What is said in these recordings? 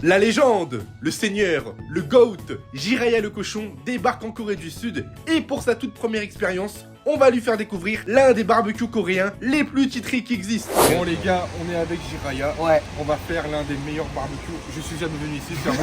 La légende, le seigneur, le GOAT, Jiraiya le cochon débarque en Corée du Sud et pour sa toute première expérience, on va lui faire découvrir l'un des barbecues coréens les plus titrés qui existent. Bon les gars, on est avec Jiraiya. Ouais. On va faire l'un des meilleurs barbecues. Je suis jamais venu ici, clairement.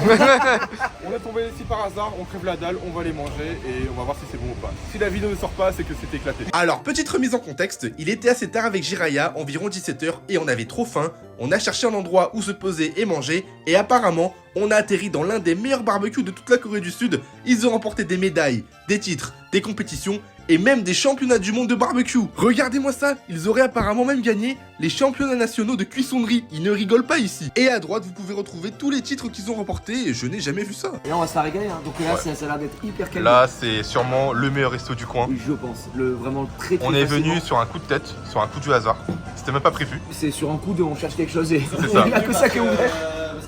On est tombé ici par hasard, on crève la dalle, on va les manger et on va voir si c'est bon ou pas. Si la vidéo ne sort pas, c'est que c'est éclaté. Alors, petite remise en contexte, il était assez tard avec Jiraiya, environ 17h, et on avait trop faim. On a cherché un endroit où se poser et manger, et apparemment, on a atterri dans l'un des meilleurs barbecues de toute la Corée du Sud. Ils ont remporté des médailles, des titres, des compétitions, et même des championnats du monde de barbecue. Regardez-moi ça, ils auraient apparemment même gagné les championnats nationaux de cuissonnerie. Ils ne rigolent pas ici. Et à droite, vous pouvez retrouver tous les titres qu'ils ont remportés, et je n'ai jamais vu ça. Et là on va se la régaler, hein. Donc là ça a l'air d'être hyper calme. Là, c'est sûrement le meilleur resto du coin. Oui, je pense. Vraiment le très On est facilement. venu sur un coup de tête, sur un coup du hasard. C'était même pas prévu. C'est sur un coup de on cherche quelque chose et C'est ça. il n'y a que ça qui est ouvert.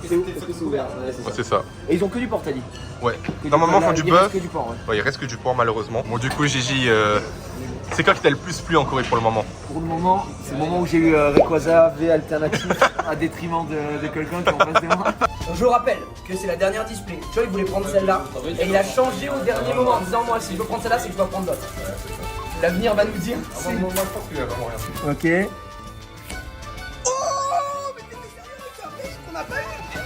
Est-ce que c'est ouvert? Ouais, c'est Ouais, ça. c'est ça. Et ils ont que du porc, t'as dit? Ouais. Que du Normalement, ils porc, font là, du il reste bœuf. que du porc, ouais. Ouais, il reste que du porc, malheureusement. Bon, du coup, Gigi, c'est quoi qui t'a le plus plu en Corée pour le moment? Pour le moment, c'est le moment où j'ai eu Rayquaza V alternatif à détriment de quelqu'un qui est en face de moi. Je rappelle que c'est la dernière display. Tu vois, il voulait prendre celle-là et il a changé au dernier moment en disant moi si je veux prendre celle-là, c'est que je dois prendre l'autre. L'avenir va nous dire. Moi, je pense qu'il y a vraiment rien. Ok.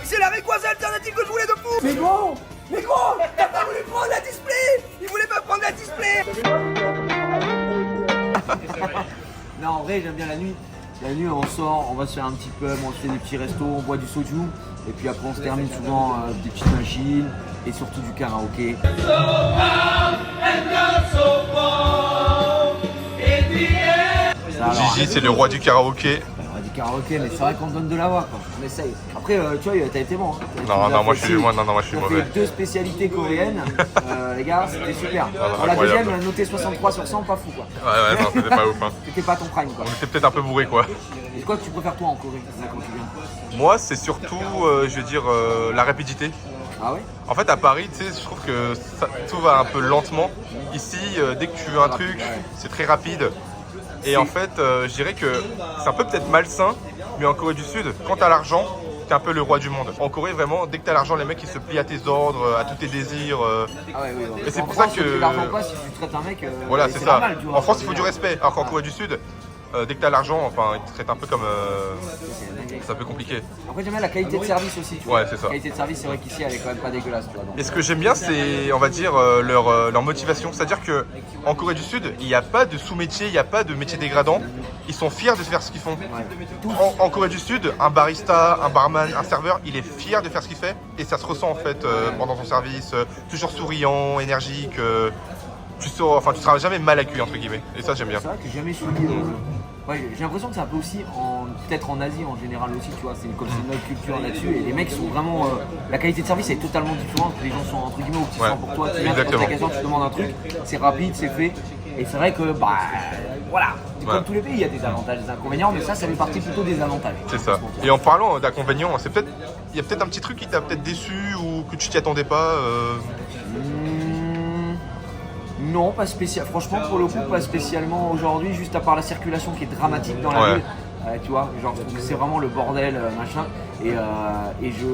C'est la Rayquaza alternative que je voulais de fou. Mais bon! Mais gros, t'as pas voulu prendre la display. Il voulait pas prendre la display. Non, en vrai, j'aime bien la nuit. La nuit, on sort, on va se faire un petit pub, on se fait des petits restos, on boit du soju. Et puis après, on se termine souvent des petites machines et surtout du karaoké. Ça, alors, Gigi, c'est le roi du karaoké. on va du karaoké, mais c'est vrai qu'on donne de la voix, quoi. On essaye. Après, tu vois, t'as été bon. Hein. Non, moi je suis On mauvais. fait 2 spécialités coréennes. Les gars, c'était super. non, Pour la incroyable. deuxième, noté 63 sur 100, pas fou, quoi. Ouais, non, c'était pas ouf. Hein. C'était pas ton prime, quoi. On était peut-être un peu bourré, quoi. Et quoi que tu préfères, toi, en Corée, là, quand tu viens? Moi, c'est surtout, je veux dire, la rapidité. Ah ouais? En fait, à Paris, tu sais, je trouve que tout va un peu lentement. Ici, dès que tu veux un truc, c'est très rapide. Et en fait, je dirais que c'est un peu peut-être malsain, mais en Corée du Sud, quand t'as l'argent, t'es un peu le roi du monde. En Corée, vraiment, dès que t'as l'argent, les mecs, ils se plient à tes ordres, à tous tes désirs. Ah ouais, oui. Et c'est En pour ça France, que- l'argent pas, si tu traites un mec. Voilà, c'est ça. normal, tu vois. En France, il faut du respect. Alors qu'en Corée du Sud, dès que t'as l'argent, enfin, ils te traitent un peu comme... c'est un peu compliqué. Après, j'aime bien la qualité de service aussi. Tu vois. Ouais, c'est ça. La qualité de service, c'est vrai qu'ici, elle est quand même pas dégueulasse. Tu vois, donc. Et ce que j'aime bien, c'est, on va dire, leur motivation. C'est-à-dire que en Corée du Sud, il n'y a pas de sous-métier, il n'y a pas de métier dégradant. Ils sont fiers de faire ce qu'ils font. En Corée du Sud, un barista, un barman, un serveur, il est fier de faire ce qu'il fait. Et ça se ressent en fait pendant son service. Toujours souriant, énergique. Tu seras jamais mal accueilli entre guillemets. Et ça, j'aime bien. C'est vrai que j'ai jamais suivi. Ouais, j'ai l'impression que c'est un peu aussi, peut-être en Asie en général aussi, tu vois, c'est comme c'est une autre culture là-dessus. Et les mecs sont vraiment. La qualité de service est totalement différente. Les gens sont entre guillemets au petit Ouais, soin pour toi. Tu viens, tu exactement. poses ta question, tu demandes un truc, c'est rapide, c'est fait. Et c'est vrai que, bah, voilà. Comme Ouais. tous les pays, il y a des avantages et des inconvénients, mais ça fait partie plutôt des avantages. C'est ça. Et en parlant d'inconvénients, il y a peut-être un petit truc qui t'a peut-être déçu ou que tu t'y attendais pas. Non, pas spécial. Franchement, pour le coup, pas spécialement aujourd'hui, juste à part la circulation qui est dramatique dans la Ouais. ville. Tu vois, genre, je trouve que c'est vraiment le bordel, machin.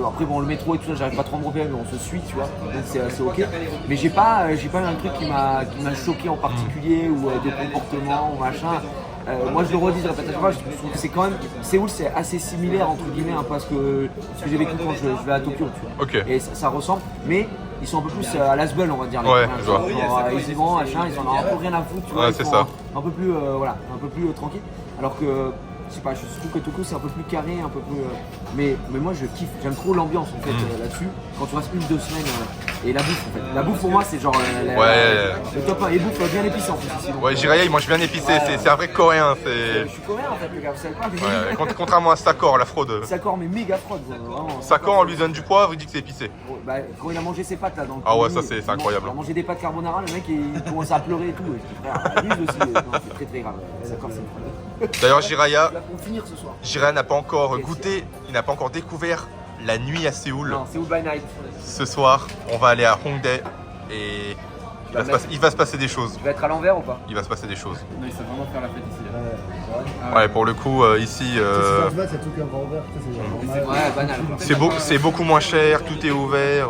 Après, bon, le métro et tout ça, j'arrive pas trop à me repérer, mais on se suit, tu vois. Donc c'est ok. Mais j'ai pas eu un truc qui m'a choqué en particulier ou de comportement ou machin. Moi je le redis, je répète à chaque fois, je trouve que c'est quand même. Séoul c'est assez similaire entre guillemets hein, parce que ce que j'ai vécu quand je vais à Tokyo, tu vois. Ok. Et ça ressemble, mais ils sont un peu plus à l'asbel on va dire. Les Ouais, Coréens, je tu vois. vois. Genre, ils y vont, machin, ils en ont un peu rien à foutre, tu vois. Ouais, ils c'est sont ça. Un peu plus, voilà, un peu plus tranquille. Alors que, je sais pas, je trouve que Tokyo c'est un peu plus carré, un peu plus. Mais moi je kiffe, j'aime trop l'ambiance en fait là-dessus. Quand tu restes 1-2 semaines et la bouffe en fait. La bouffe pour moi c'est genre le top 1 et bouffe bien épicée en plus ici. Donc, Ouais, Jiraiya, il mange bien épicé. C'est un vrai coréen. je suis coréen en fait, les gars, vous savez pas. Mais Contrairement à Sakor, la fraude. Sakor, mais méga fraude, vraiment. Sakor, on lui donne du poivre, il dit que c'est épicé. Bah, quand il a mangé ses pâtes là dans le Ah ouais, combiné, ça, c'est incroyable. Il a mangé des pâtes carbonara, le mec il commence à pleurer et tout. Et je dis frère, abuse aussi, non, c'est très très grave. Sakor, c'est une fraude. D'ailleurs, Jiraiya Pour finir ce soir. n'a pas encore goûté, il n'a pas encore découvert la nuit à Séoul. Non, c'est All by Night. Ce soir, on va aller à Hongdae et il va se passer des choses. Tu vas être à l'envers ou pas? Il va se passer des choses. Non, il sait vraiment faire la fête ici. Ouais, pour le coup, ici, C'est tout qui est encore ouvert. Ouais, banal. c'est beaucoup moins cher, tout est ouvert.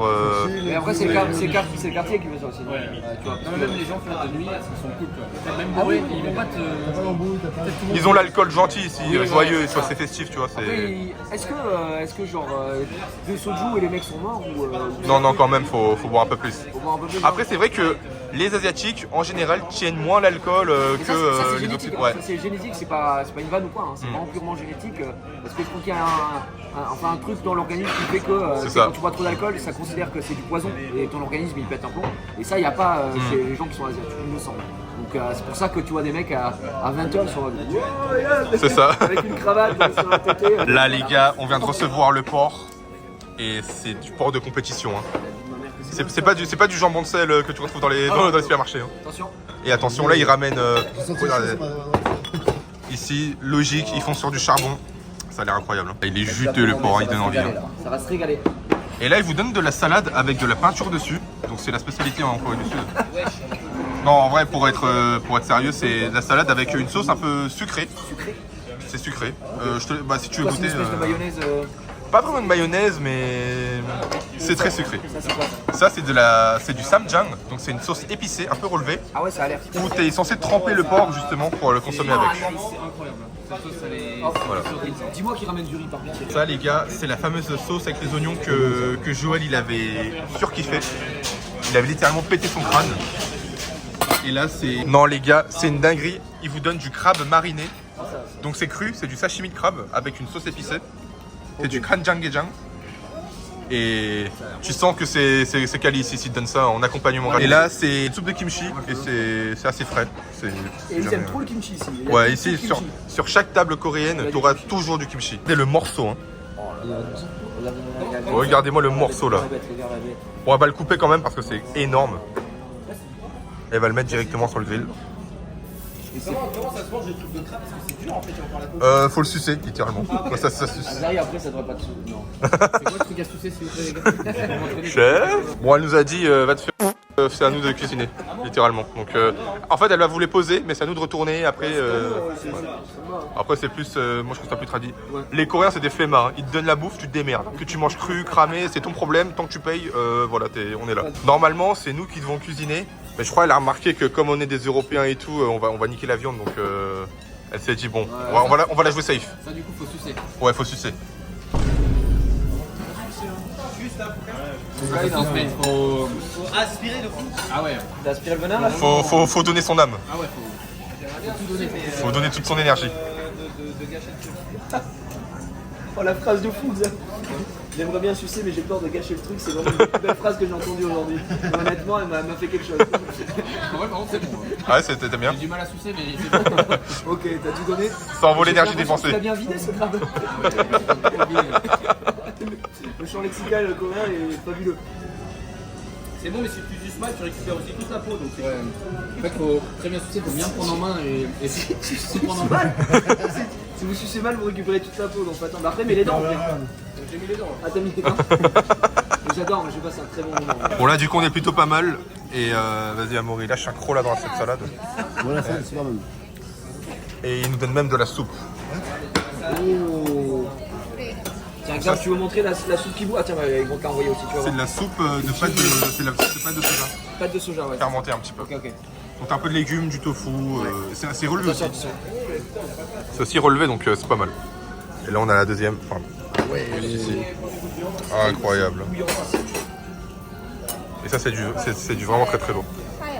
Mais après, c'est le quartier qui veut ça aussi. Non, tu vois, Non, même les gens font de nuit, ils sont cool quoi. Même bourrés, ils vont pas te. T'as pas l'embouille, t'as pas. Ils ont l'alcool gentil ici, Oui, joyeux, ouais. soit c'est festif, tu vois. Après, est-ce que genre deux soju et les mecs sont morts ou Non, non, quand même, faut boire un peu plus. faut boire un peu plus, Après, c'est vrai que les Asiatiques, en général, tiennent moins l'alcool Mais ça, que c'est les génétique, autres. Ouais. ça, c'est génétique, c'est pas une vanne ou quoi, hein, c'est vraiment purement génétique. Parce que je crois qu'il y a un truc dans l'organisme qui fait que C'est ça. quand tu bois trop d'alcool, ça considère que c'est du poison et ton organisme il pète un plomb. Et ça, il n'y a pas chez les gens qui sont asiatiques, il me semble. Donc c'est pour ça que tu vois des mecs à 20h sur la C'est ça. avec une cravate sur la tête. Là, les gars, on vient de recevoir le porc. Et c'est du porc de compétition. Hein. C'est pas du jambon de sel que tu retrouves dans les supermarchés. Hein. Attention. Et attention, là, ils ramènent. Regardez. Ouais. Ici, logique, ils font sur du charbon. Ça a l'air incroyable. Hein. Il est juteux le porc, il donne envie. Hein. Ça va se régaler. Et là, ils vous donnent de la salade avec de la peinture dessus. Donc, c'est la spécialité en Corée du Sud. Non, en vrai, pour être sérieux, c'est de la salade avec une sauce un peu sucrée. C'est sucré. Si tu veux Quoi, c'est une goûter. espèce de mayonnaise. Pas vraiment de mayonnaise, mais c'est très sucré. Ça, c'est quoi Ça, c'est du samjang. Donc, c'est une sauce épicée, un peu relevée. Ah ouais, ça a l'air. Où tu es censé tremper le porc justement pour le consommer avec. C'est incroyable. Cette sauce, elle est. Voilà. Dis-moi qui ramène du riz par pitié. Ça les gars, c'est la fameuse sauce avec les oignons que Joël il avait surkiffé. Il avait littéralement pété son crâne. Et là c'est... Non les gars, c'est une dinguerie. Ils vous donnent du crabe mariné. Donc c'est cru, c'est du sashimi de crabe avec une sauce épicée. C'est du kanjangejang. Et tu sens que c'est quali ici s'ils te donnent ça en accompagnement. Et là c'est une soupe de kimchi et c'est assez frais. Et ils aiment trop le kimchi ici. Il y a Ouais, tout ici le kimchi. sur chaque table coréenne, tu auras toujours du kimchi. C'est le morceau. Hein. Regardez-moi le morceau là. On va le couper quand même parce que c'est énorme. Elle va le mettre directement sur le grill. Comment ça se mange des trucs de crabe? Parce que c'est dur en fait, on parle à quoi? Faut le sucer littéralement. Ouais, ça suce. Derrière, après, ça devrait pas te souder. Non. C'est quoi le truc à sucer s'il vous plaît, les gars? Chef. Bon, elle nous a dit va te faire. C'est à nous de cuisiner, littéralement. Donc, en fait, elle va vous les poser, mais c'est à nous de retourner. Après, après c'est plus, moi je trouve ça plus tradit. Les Coréens, c'est des flemmards. Hein. Ils te donnent la bouffe, tu te démerdes. Que tu manges cru, cramé, c'est ton problème. Tant que tu payes, voilà, on est là. Normalement, c'est nous qui devons cuisiner. Mais je crois qu'elle a remarqué que comme on est des Européens et tout, on va niquer la viande. Donc, elle s'est dit bon, on va la jouer safe. Ça, du coup, faut sucer. Ouais, faut sucer. Faut aspirer de fou. Ah ouais. T'as aspiré le venin là? Faut donner son âme. Ah ouais, faut tout donner. Faut donner toute son énergie. Oh la phrase de fou ça. J'aimerais bien sucer mais j'ai peur de gâcher le truc, c'est vraiment une belle phrase que j'ai entendue aujourd'hui. Honnêtement elle m'a fait quelque chose. En vrai, par contre, c'est bon. Ah ouais, t'aimes bien. J'ai du mal à sucer, mais c'est bon. Ok, t'as tout donné. Ça envoie l'énergie dépensée. T'as bien vidé ce crabe. Le champ lexical coréen est fabuleux. C'est bon, mais si tu suces mal, tu récupères aussi toute la peau. Donc en fait, faut très bien sucer, faut bien prendre en main et si tu suces prendre en main. Si vous sucez mal, vous récupérez toute la peau, donc faut attendre. Après, mais les dents. J'ai mis les dents. Ah, t'as mis les dents. J'adore, mais je passe un très bon moment. Bon là du coup on est plutôt pas mal. Et vas-y Amaury, lâche un croc là dans cette salade. Voilà, c'est super bon. Et il nous donne même de la soupe. Oh. Tiens, exemple, tu veux montrer la soupe qui bout? Ah tiens, bah, ils vont te l'envoyer aussi, tu vas C'est voir. de la soupe de pâte de, c'est de la soupe de pâte de soja. Pâte de soja, ouais. Fermentée un petit peu. Ok, ok. Donc t'as un peu de légumes, du tofu. C'est assez relevé aussi. Attention. C'est aussi relevé donc c'est pas mal. Et là on a la deuxième. Enfin, ici. Incroyable. Et ça c'est du vraiment très très lourd.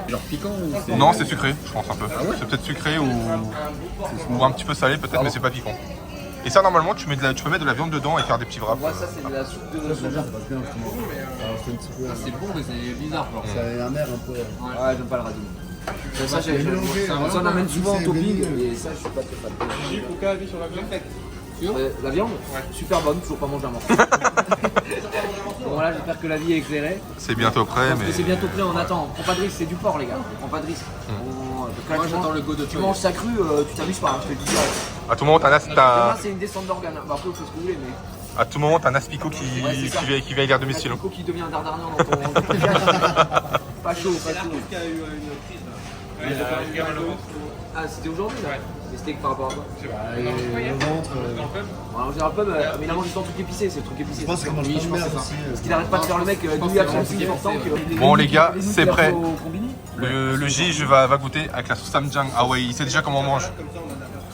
Genre piquant ou c'est. Non c'est sucré je pense un peu. C'est peut-être sucré ou un petit peu salé peut-être mais c'est pas piquant. Et ça normalement tu peux mettre de la viande dedans et faire des petits wraps. Moi, ça, c'est de la soupe de soja. C'est pas bien, justement. Alors, c'est un petit peu. C'est bon, mais c'est bizarre. Genre. C'est amer un peu. Ouais, j'aime pas le radis. Ça, Ça on amène souvent en c'est topping mélangé. et ça, je suis pas très fan. J'ai aucun avis sur la viande. La viande, super bonne, toujours pas mangé un morceau. Bon voilà, j'espère que la vie est éclairée. C'est bientôt prêt Parce mais. que c'est bientôt prêt, on attend. Prends pas de risque, c'est du porc les gars. Prends pas de risque. Parce que là, Moi, tu j'attends manges- le go de Tu Choi. manges ça cru, tu t'amuses pas, hein, je te le dis direct. À tout moment t'as Demain, c'est une descente d'organes. Bah, après, vous faites ce que vous voulez, mais. à tout moment t'as un aspico qui c'est ça. qui va à domicile. Nico qui devient un dardarian dans ton cage. Pas chaud, pas chaud. Ah, c'était aujourd'hui là. Mais steaks par rapport à quoi? Et le ventre. En général, pas, mais il a mangé son truc épicé, c'est le truc épicé. Je pense qu'il mange pas de merde aussi. Parce qu'il arrête pas de faire le mec d'où il y a son petit important que. Bon, les gars, c'est prêt. Au combini. Le J va goûter avec la sauce samjang. Ah ouais, il sait déjà comment on mange.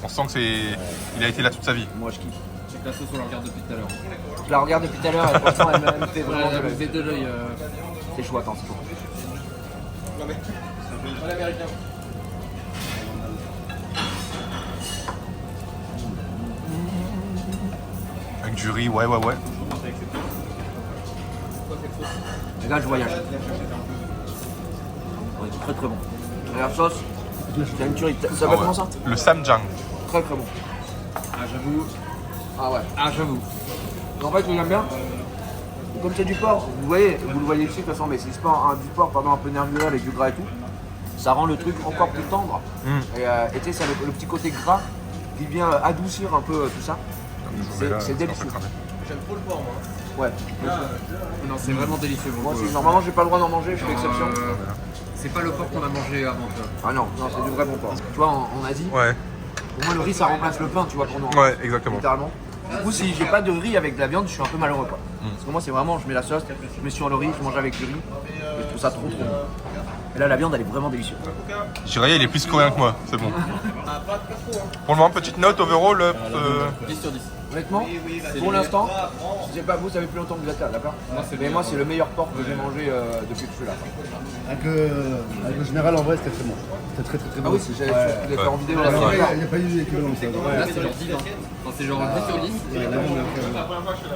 On sent que c'est. Il a été là toute sa vie. Moi je kiffe. La sauce, on la regarde depuis tout à l'heure. Je la regarde depuis tout à l'heure et franchement elle me fait vraiment de Elle me l'œil. fait de l'œil. C'est chaud, attends, c'est chaud. Avec du riz, ouais. Les gars, je voyage. Ouais, c'est très très bon. Et la sauce, c'est une tuerie. Ça Ah va ouais. comment ça? Le samjang. Très très bon. Ah, j'avoue. Ah ouais. Ah, j'avoue. En fait, j'aime bien. Comme c'est du porc, vous voyez ici de toute façon, mais c'est du porc pardon, un peu nerveux avec du gras et tout. Ça rend le truc encore plus tendre. Et tu sais, ça a le petit côté gras qui vient adoucir un peu tout ça. C'est délicieux. J'aime trop le porc, moi. Ouais. Non, c'est vraiment délicieux. Moi aussi, normalement j'ai pas le droit d'en manger, je fais exception. C'est pas le porc qu'on a mangé avant, tu vois. Ah non, c'est du vrai bon porc. Tu vois, en Asie, Ouais, pour moi le riz ça remplace le pain, tu vois, pour nous. ouais, exactement. Littéralement. Du coup, si j'ai pas de riz avec de la viande, je suis un peu malheureux quoi. Parce que moi, c'est vraiment, je mets la sauce, je mets sur le riz, je mange avec du riz. Et je trouve ça trop bon. Et là, la viande, elle est vraiment délicieuse. Jiraya, il est plus coréen que moi, c'est bon. Pour le moment, petite note overall. 10 sur 10. Honnêtement, pour l'instant, je sais pas, vous, ça fait plus longtemps que vous êtes là, d'accord? Mais moi, c'est le meilleur porc que j'ai mangé depuis que je suis là. Avec le général, en vrai, c'était très bon. C'était très Ah bon. oui, j'avais fait en vidéo. Il là. n'y a pas eu d'équivalent ça. Là, c'est genre 10. Hein. Enfin, c'est genre 10 sur 10.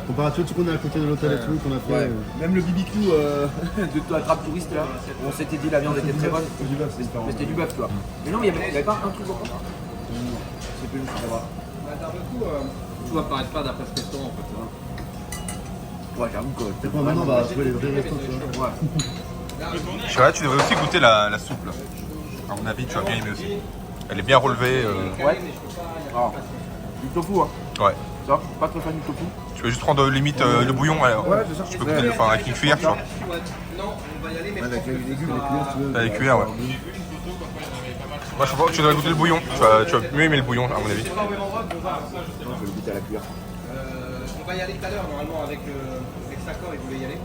Comparé à tout ce qu'on a à côté de l'hôtel et tout, qu'on a fait. Même le BBQ de la trappe touriste là, on s'était dit la viande était très bonne, Du bœuf, c'est différent. mais c'était du bœuf, tu vois. Mais non, mais il n'y avait pas un truc encore. C'est plus juste, ça va. Tout va paraître pas d'après ce restaurant, en fait. Tu vois. Ouais, j'avoue que. C'est quoi maintenant, on va trouver les vrais restos, tu vois. Ouais. Jiraya, tu devrais aussi goûter la soupe là. À mon avis, tu vas bien aimer aussi. Elle est bien relevée. Ouais. Alors, du tofu, hein. Ouais. Ça, je suis pas très fan du tofu. Tu vas juste prendre limite le bouillon. Alors. Ouais, c'est ça. Tu peux goûter enfin, avec une cuillère, tu vois. Avec les légumes, les cuillères, tu veux. Avec cuillère, ouais. Moi, je pense que tu devrais goûter le bouillon. Tu vas mieux aimer le bouillon, à mon avis. Je vais le goûter à la cuillère. On va y aller tout à l'heure, normalement, avec Sakor, il voulait y aller.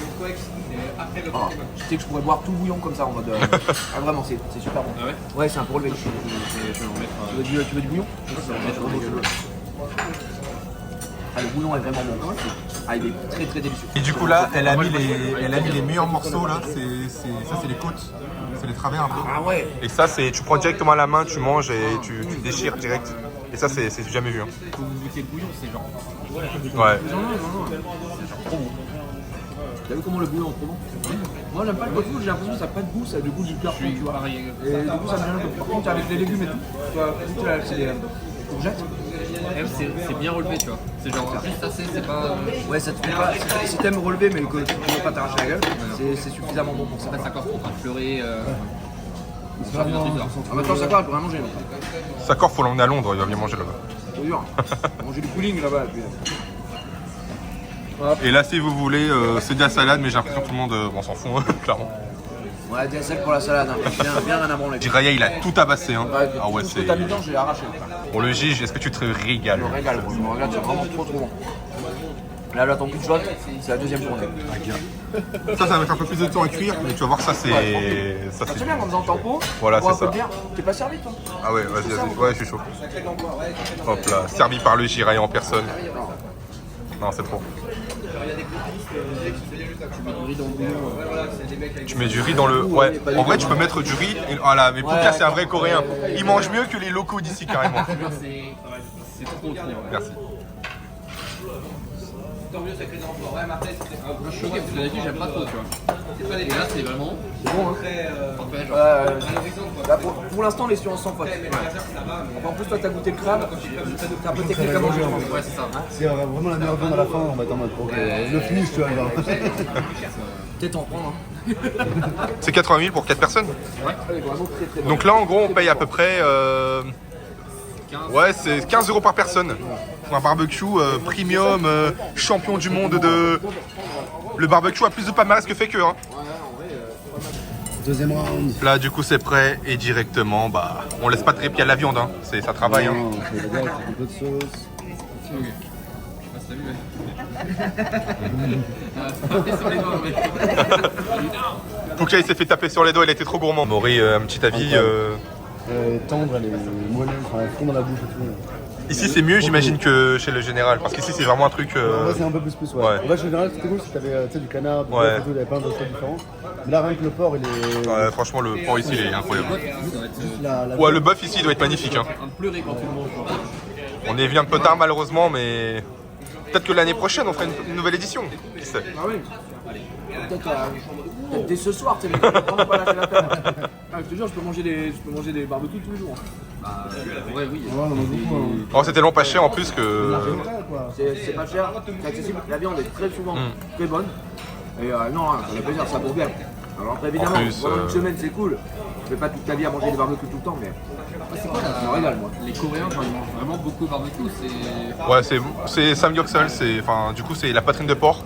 Le coex, c'est après le Ah, tu sais que je pourrais boire tout le bouillon comme ça en mode. Ah, vraiment, c'est super bon. Ah ouais? Ouais, c'est un peu relevé. Je vais en mettre. Tu veux du bouillon? Ah, le bouillon est vraiment bon. Ah, il est très très délicieux. Et du coup, là, elle a mis les meilleurs morceaux là. Ça, c'est les côtes. C'est les travers un peu. Ah ouais. Et ça, tu prends directement à la main, tu manges et tu déchires direct. Et ça, c'est jamais vu. Hein. Faut vous goûter le bouillon, c'est genre. Ouais. T'as vu comment le bouillon est trop bon? Moi j'aime pas le tofu, j'ai l'impression que ça n'a pas de goût, ça a du goût du carton, tu vois. Pareil. Et du coup ça me gêne un peu. Par contre avec les légumes et tout, tu vois, c'est des courgettes. C'est bien relevé, tu vois. C'est genre juste assez, c'est pas. Ouais, ça te fait pas. Si t'aimes relever mais que tu ne veux pas t'arracher la gueule, c'est suffisamment bon pour ça. Pas Sakor en train de pleurer. Ah maintenant ça va, elle peut rien manger. Sakor, faut l'emmener à Londres, il va bien manger là-bas. C'est dur. Manger du pudding là-bas. Puis... Et là, si vous voulez, c'est de la salade, mais j'ai l'impression que tout le monde on s'en fout, clairement. Ouais, des sel pour la salade, hein. Bien rien à branler. Jiraya, il a tout tabassé. Hein. Ah ouais, tout ce que c'est. t'as mis dedans, j'ai arraché. Pour le Gige, est-ce que tu te régales? Je me régale, je me régale, c'est vraiment trop bon. Là, j'attends plus de shot, c'est la deuxième journée. Ça va mettre un peu plus de temps à cuire, mais tu vas voir, ça c'est. Ça C'est bien en faisant tempo. Voilà, pour c'est un peu ça. de bière. T'es pas servi toi? Ah ouais, vas-y. Ouais, je suis chaud. Hop là, servi par le Jiraya en personne. Non, c'est trop. Tu mets du riz dans le. Ouais, en vrai, tu peux mettre du riz. Voilà, mais Pouka, c'est un vrai coréen. Il mange mieux que les locaux d'ici, carrément. C'est trop. Merci. Tant mieux, sacré d'enfant. Ouais, Martel, c'était un Je suis choqué parce que d'habitude, j'aime pas trop, tu vois. Et là, c'est vraiment. C'est bon, hein? très. Parfait, genre. Là, pour l'instant, on est sur un sans faute. En plus, toi, t'as goûté le crabe. T'as un peu technique à manger. Ouais, c'est ça. C'est vraiment la meilleure viande à la fin, on va être en mode ok, le finish, tu vois. genre. Peut-être en prendre. Hein. C'est 80 000 pour 4 personnes. Elle est vraiment très très bonne. Donc là, en gros, on paye à peu près. Ouais, c'est 15 € par personne. Pour un barbecue premium, champion du monde de. Le barbecue a plus de palmarès que Faker. Hein. Deuxième round. Là, du coup, c'est prêt et directement, bah, on laisse pas de répit à la viande, hein. C'est ça travaille. Hein. Non, c'est le gars, un peu de sauce. Pouka, il s'est fait taper sur les doigts, il a été trop gourmand. Maury, un petit avis. Tendre, elle est moelleux, enfin, elle fond dans la bouche et tout. Ici, c'est mieux, j'imagine, que chez le général, parce qu'ici, c'est vraiment un truc. Ouais, c'est un peu plus, ouais. Ouais. En fait, en général, c'était cool, c'est que t'avais tu sais, du canard, du Ouais. bœuf et tout, il y avait plein de choses différentes. Mais là, rien que le porc, il est. Ouais, franchement, le porc ici, il est incroyable. La Ouais, le bœuf ici, il doit être magnifique. Hein. Un pleurer quand tu le manges. On y vient un peu tard, malheureusement, mais peut-être que l'année prochaine, on fera une nouvelle édition. Qui sait. Ah oui. Peut-être dès ce soir, tu sais, mais vraiment pas lâcher l'affaire. Ah, je te jure, je peux manger des barbecues tous les jours. Bah, ouais, oui. Ouais, on en a beaucoup. Hein. Oh, c'est tellement pas cher en plus que. Quoi. C'est pas cher, c'est accessible. La viande est très souvent très bonne. Et non, ça fait plaisir, ça bouffe bien. Alors après, évidemment, En plus, pendant une semaine, c'est cool. Tu fais pas toute ta vie à manger des barbecues tout le temps, mais C'est quoi ça me régale, moi. Les Coréens, quand ils mangent vraiment beaucoup de barbecue, c'est. Ouais, c'est samgyeopsal, enfin, du coup, c'est la poitrine de porc.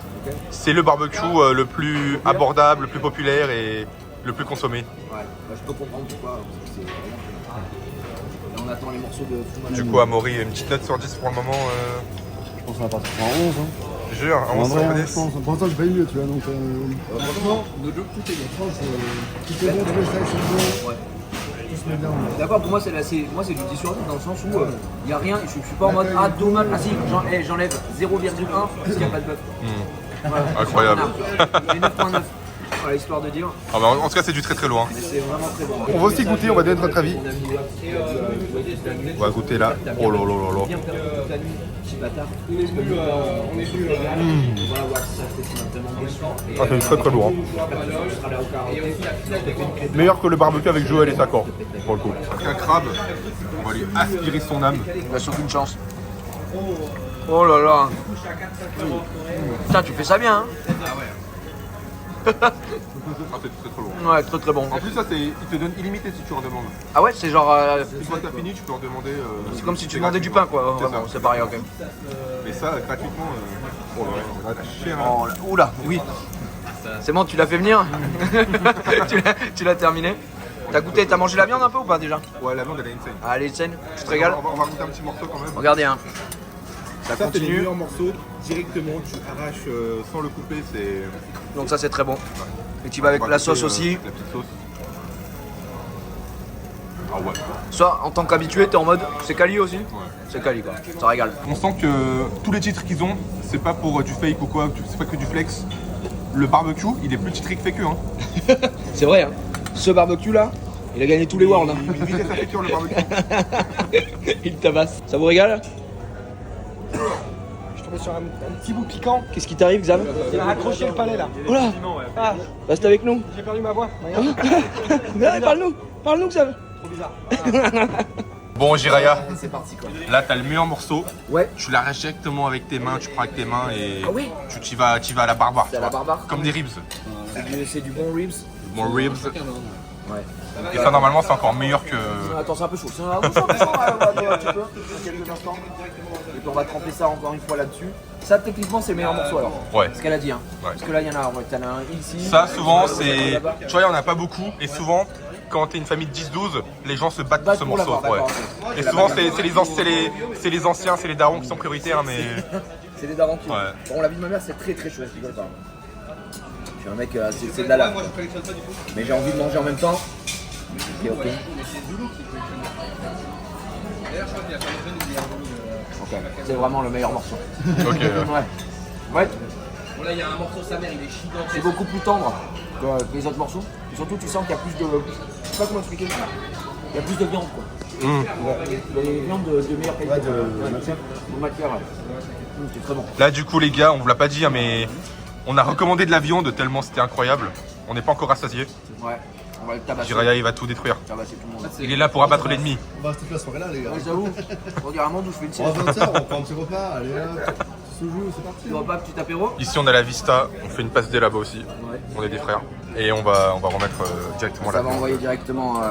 C'est le barbecue le plus abordable, le plus populaire et le plus consommé. Ouais, bah, je peux comprendre pourquoi. Parce que c'est vraiment. Là, on attend les morceaux de fromage. Du coup, Amaury, une petite note sur 10 pour le moment. Je pense qu'on va partir sur un 11. Hein. Je jure, un En 11 sur vrai, hein, 10. je pense. Pour l'instant, j'ai pas eu mieux, tu vois. Donc, franchement, Nos jokes, tout est bien. tout est bon, tous les sacs sont bons. Ouais. Tout se met bien. D'accord, pour moi, c'est du 10 sur 10 dans le sens où il n'y a rien, je suis pas en mode ah dommage, ah si, j'enlève 0,1 parce qu'il n'y a pas de bœuf. Voilà. Incroyable. J'ai 9.9. Voilà, histoire de dire. Ah bah, en tout cas, c'est du très très loin. Mais c'est vraiment très bon. On va aussi goûter, on va donner notre avis. On va goûter là. Oh là là là là. Bien perdu toute la nuit, petit bâtard. On est venu. Voilà, ouais, ça fait tellement bon. Ah, c'est très très lourd. Meilleur que le barbecue avec Joël et Sakor, pour le coup. Un crabe, on va lui aspirer son âme. Il a surtout une chance. Oh là là. Putain, tu fais ça bien, hein. Ah, c'est très très lourd. Ouais, très très bon. En plus, ça, il te donne illimité si tu en demandes. Ah ouais, c'est genre. Une fois que t'as fini, tu peux en demander. C'est comme si tu demandais du pain, quoi. C'est Vraiment, ça. c'est pareil, ok. Mais ça, gratuitement, oh là, on va lâcher, hein. Oh là, oula, oui. C'est bon, tu l'as fait venir. Tu l'as terminé. T'as goûté, t'as mangé la viande un peu ou pas déjà? Ouais, la viande, elle est insane. Allez, scène, tu te régales. On va goûter un petit morceau quand même. Regardez, hein. Ça Ça, c'est les continue. meilleurs morceaux. Directement, tu arraches sans le couper, c'est. Donc ça, c'est très bon. Et tu vas avec On va la goûter, sauce aussi. La petite sauce. Ah ouais. Soit en tant qu'habitué, t'es en mode c'est quali aussi. C'est quali quoi. Ça régale. On sent que tous les titres qu'ils ont, c'est pas pour du fake ou quoi, c'est pas que du flex. Le barbecue, il est plus titré que fait que. Hein. C'est vrai, hein. Ce barbecue là, il a gagné tous les worlds. Hein. Une vitesse à friture, le barbecue. Il tabasse. Ça vous régale? Sur un petit bout piquant. Qu'est-ce qui t'arrive, Xav? Il m'a accroché le palais là. Oh là! Ah, Reste avec nous. j'ai perdu ma voix. Parle-nous, Xav. Trop bizarre. Bon, Jiraya, C'est parti quoi. là t'as le meilleur morceau. Ouais. Tu l'arraches directement avec tes mains, tu prends avec tes mains et Ah oui. tu y vas à la barbare. C'est à tu la vois. barbare. Comme des ribs. C'est du bon ribs. Bon, ribs. Ouais. Et ça, normalement, c'est encore meilleur que. Attends, c'est un peu chaud. C'est un peu chaud, un petit peu. Quelques instants. Et puis on va tremper ça encore une fois là-dessus. Ça, techniquement, c'est le meilleur morceau alors. Ouais. Ce qu'elle a dit. Hein. Ouais. Parce que là, il y en a, ouais, t'en as un ici. Ça, souvent, c'est. Là-bas. Tu vois, il n'y en a pas beaucoup. Et souvent, quand t'es une famille de 10-12, les gens se battent pour ce pour morceau. l'avoir, Ouais. d'accord, ok. Et souvent, c'est les anciens, c'est les darons qui sont prioritaires, mais. C'est des darons qui. Ouais. Bon, la vie de ma mère, c'est très très chaud, je rigole pas. Je suis un mec, c'est de la lave. Mais j'ai envie de manger en même temps. Ok. Ok, c'est vraiment le meilleur morceau. Ok. Ouais. Ouais, Bon, là, il y a un morceau de sa mère, il est gigantesque. c'est beaucoup plus tendre que les autres morceaux. Et surtout, tu sens qu'il y a plus de. Je sais pas comment expliquer ça. Il y a plus de viande quoi. Les viandes de meilleure qualité. De matière. Ouais. C'est très bon. Là, du coup, les gars, on vous l'a pas dit, hein, mais on a recommandé de la viande tellement c'était incroyable. On n'est pas encore rassasié. Ouais, on va le tabasser. Jiraya, il va tout détruire. Tabasser tout le monde. Il est là pour abattre l'ennemi. On va rester toute la soirée là, les gars. Ouais, j'avoue. On dirait un monde où je fais une On va sieste. 20h, on prend un petit repas. Allez hop, se joue, c'est parti. Tu vois pas, petit apéro? Ici, on a la vista. On fait une passe D là-bas aussi. Ouais. On est des frères. Et on va remettre directement Ça la va viande. envoyer directement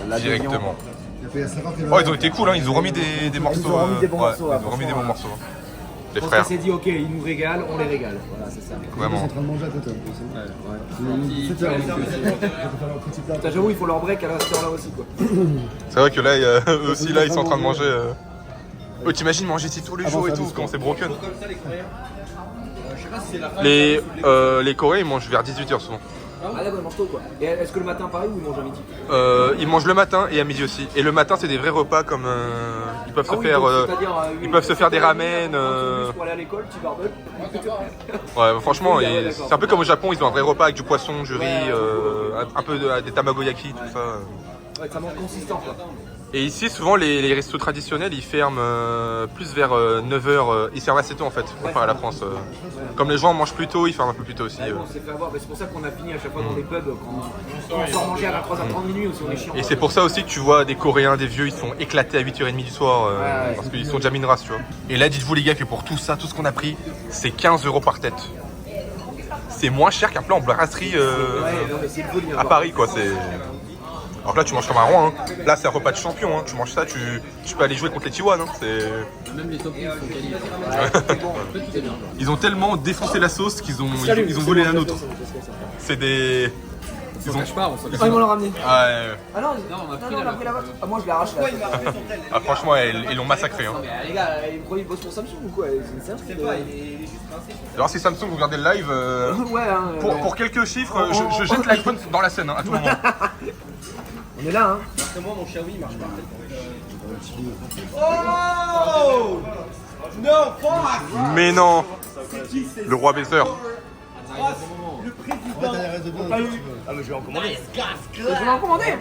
la Directement. Il a payé 50 Oh, ils ont été cool, hein. Ils ont remis des morceaux. ont remis des bons morceaux, Ils ont remis des bons franchement, morceaux. Je pense frères. qu'elle s'est dit, ok, ils nous régalent, on les régale. Voilà, c'est ça. Ils sont Vraiment. en train de manger à côté. C'est 7 heures. Putain, j'avoue, il faut leur break à cette heure-là aussi, quoi. C'est vrai que là, eux aussi, là, ils sont en train de manger. Oh, t'imagines manger ici tous les jours et tout, quand c'est broken. Les Coréens, ils mangent vers 18h souvent. Ah d'accord, ils mangent tôt, quoi. Et est-ce que le matin, pareil, ou ils mangent à midi? Ils mangent le matin et à midi aussi. Et le matin, c'est des vrais repas comme ils peuvent se faire. Ils peuvent se faire des ramen. Pour aller à l'école, petit barbecue. Ouais, franchement, c'est un peu comme au Japon. Ils ont un vrai repas avec du poisson, du riz, un peu des tamagoyaki, tout ça. Ouais, ça manque consistant, quoi. Et ici, souvent, les restos traditionnels, ils ferment plus vers 9h. Ils ferment assez tôt, en fait, comparé à la France. Comme les gens mangent plus tôt, ils ferment un peu plus tôt aussi. Ouais, bon, on s'est fait avoir. C'est pour ça qu'on a fini à chaque fois dans les pubs quand on sort manger à 23h30 minuit aussi, on est chiant. Et c'est pour ça aussi que tu vois des Coréens, des vieux, ils sont éclatés à 8h30 du soir ouais, parce qu'ils sont déjà mis une race, tu vois. Et là, dites-vous les gars que pour tout ça, tout ce qu'on a pris, c'est 15 € par tête. C'est moins cher qu'un plat en brasserie non, mais c'est folie, à Paris, quoi. C'est... Alors que là, tu manges comme un roi. Hein. Là, c'est un repas de champion. Hein. Tu manges ça, tu peux aller jouer contre les Tiwan. Hein. Même les toppings sont qualifiés. C'est bien. Ils ont tellement défoncé la sauce qu'ils ont volé la nôtre. C'est des... On s'en cache pas, on s'en cache Ah, ils m'ont pas. le ramené. Ah, Ah non, on a pris on a pris la vôtre. Ah, moi je l'arrache là. ah, franchement, ils l'ont massacré. Hein. Mais les gars, ils me croient qu'ils bossent pour Samsung ou quoi? C'est un truc de... Alors si Samsung, vous regardez le live, Ouais, hein. pour quelques chiffres, je jette l'iPhone dans la scène hein, à tout moment. On est là, hein. Parce que moi, mon Xiaomi marche pas. Mais non, le roi baisseur. Ouais, t'as les restes de bien. Ah, mais je vais en commander. Je vais en commander.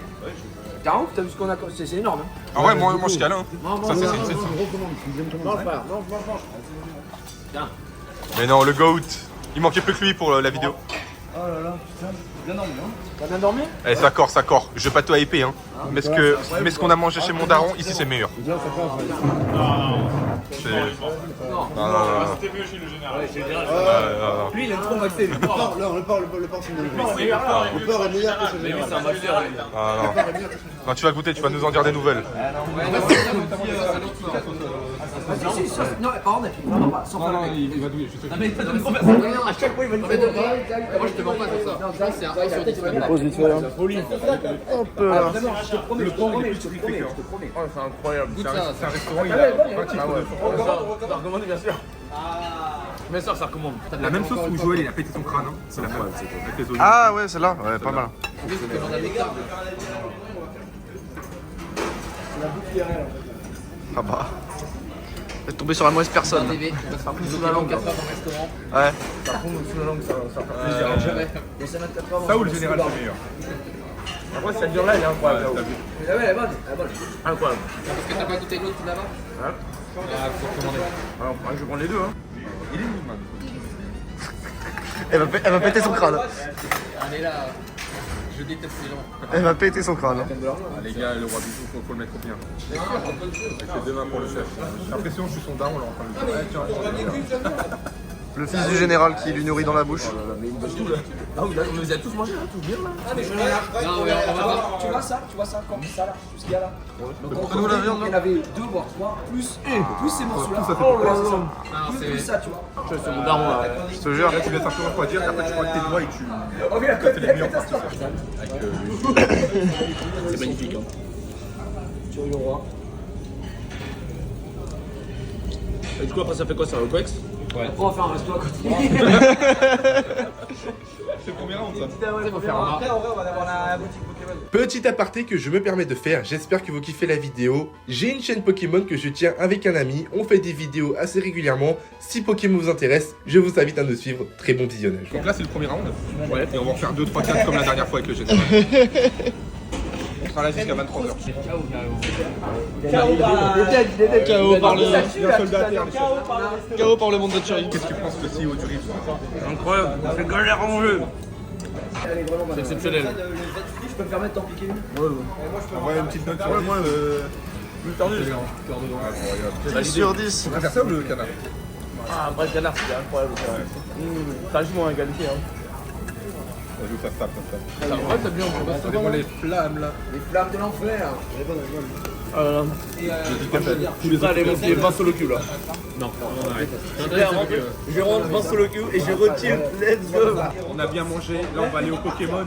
Carrément, t'as vu ce qu'on a. C'est énorme. Hein. Ah ouais, moi je câlin. Hein. Non, Ça, c'est- Recommande, une deuxième commande. Mais non, le GOAT. Il manquait plus que lui pour la vidéo. Oh là là, putain, bien dormi, hein. T'as bien dormi? Eh, ça corps. Je vais pas te hyper, hein. Mais ce qu'on a mangé chez mon daron, ici c'est meilleur. Déjà, ça passe. C'est- Non. Lui, il aime trop Maxé. Le porc, c'est mieux. Le porc est meilleur que chez Général. Ah, non. Non, tu vas goûter, tu vas nous en dire des nouvelles. Non, par contre, vraiment pas. Sans problème. Il va douiller, je suis sûr. Ah, mais t'as donné combien? Non, à chaque fois, il va nous faire Moi je te vends pas comme ça. Ça c'est un 1 sur 10 même. Pose vite fait, hein. Hop là. Vraiment, je te promets, je te promets, je te promets. Oh, c'est incroyable. Goûte C'est ça. un restaurant, il Ah a ouais, un titre de Ça recommande bien sûr. Mais ça recommande. La même sauce où Joël il a pété son crâne. Hein. C'est la même. Avec les olives. Ah ouais, celle-là, ouais, pas mal. Ah bah. Je vais tomber sur la mauvaise personne. TV, on va se faire plus sous la langue 4 heures dans le restaurant. Ouais. Par contre, sous la langue, ça fait plaisir. Ouais. Ça ou le général, c'est meilleur. Après, cette viande là, elle est incroyable. Là, Ah ouais, elle est bonne, elle est bonne. incroyable. Parce que t'as pas goûté l'autre là-bas? Hein Ah, faut commander. Alors, je vais prendre les deux. Hein. Il est mignon, man. Elle va péter son crâne. Allez là, je déteste les gens. Elle va péter son crâne. Ah, les gars, le roi bisou, faut le mettre bien. C'est demain pour le chef. J'ai l'impression que je suis son daron là en train de le dire. Ouais, tiens. Le fils du général qui lui nourrit dans la bouche. Ah oui, là, on les a tous mangés, là, tout bien là. Ah, mais je Non, mais on va voir. Tu vois ça, comme ça là, tout ce qu'il y a là. Donc en Prenons la viande, il y en avait 2 voire 3, plus ces morceaux là. Plus ça, tu vois. C'est mon daron là. Je te jure. Là, tu laisses un peu refroidir, et après, tu prends avec tes doigts et tu. Oh oui, la côte, C'est les meilleurs parties. C'est magnifique. Hein. Tu ris au roi. Et du coup après ça fait quoi? Ça va au Coex? Après, on va faire un resto à côté. C'est le premier round ça. Il faut faire un Après, en vrai, on va avoir la boutique Pokémon. Petit aparté que je me permets de faire, j'espère que vous kiffez la vidéo. J'ai une chaîne Pokémon que je tiens avec un ami, on fait des vidéos assez régulièrement. Si Pokémon vous intéresse, je vous invite à nous suivre. Très bon visionnage. Donc là, c'est le premier round. Ouais. Et on va en faire 2, 3, 4 comme la dernière fois avec le général. On sera là jusqu'à 23h. KO par le KO par le monde de Cherry. Qu'est-ce que tu penses que CEO du riz? Incroyable, c'est galère à manger. C'est exceptionnel. Je peux me permettre d'en piquer une? Envoie une petite note sur 10. Plus tordu. 10 sur 10. Tu préfères ça ou le canard? Ah, un vrai canard, c'est incroyable. Franchement, un qualifié. Hein. Je vous fasse ça comme ça. C'est vrai, t'as bien, on peut Regardez-moi les flammes là. Les flammes de l'enfer. Tous les allez monter 20 solo queue là. Je rentre 20 solo queue et je retire. Let's go. On a bien mangé, là on va aller au Pokémon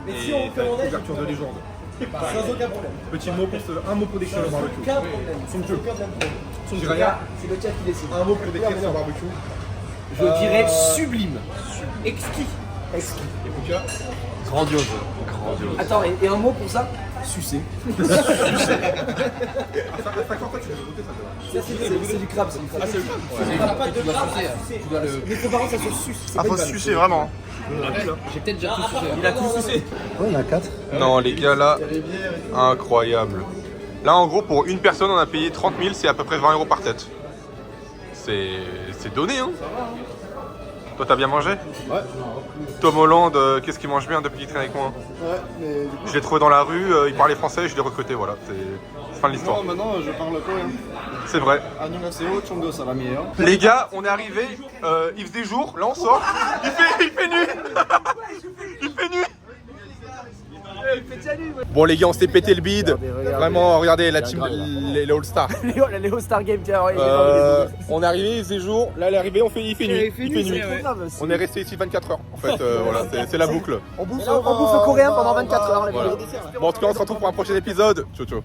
et t'as une couverture de légende. Sans aucun problème. Petit mot pour un mot pour décrire le barbecue. Aucun problème. Son Jiraya, C'est le chat qui décide. un mot pour décrire son barbecue. Je dirais sublime. Exquis. Et Pouka, Grandiose. Attends, et un mot pour ça? Sucer. à 50 ans tu veux goûter ça. C'est du crabe, c'est du crabe. Tu dois sucer. Tu dois le. Mais faut par contre, ça se suce. Ah, faut se sucer vraiment. J'ai peut-être déjà tout sucé. Il a tout sucé. Ouais, il y en a 4. Non, les gars, là, incroyable. Là, en gros, pour une personne, on a payé 30 000, c'est à peu près 20 € par tête. C'est donné, hein. Toi, t'as bien mangé? Ouais. Tom Holland, qu'est-ce qu'il mange bien depuis qu'il traîne avec moi? Ouais, mais du coup. Je l'ai trouvé dans la rue, il parlait français, je l'ai recruté, voilà. C'est fin de l'histoire. Non, maintenant je parle coréen. C'est vrai. Annyeonghaseyo, Chongo, ça va meilleur. Les gars, on est arrivé, il faisait jour, là on sort, il fait nuit. Il fait nuit. Bon les gars, on s'est pété le bide. Vraiment, regardez la team, les All-Stars. Les All-Star Games, tiens, On est arrivé, il faisait jour, là elle est arrivée, il fait nuit. Il fait nuit. ouais. On est resté ici 24 heures. En fait, voilà, c'est la boucle. On bouffe coréen pendant 24 heures. Voilà. Bon, en tout cas, on se retrouve pour un prochain épisode. Ciao, ciao.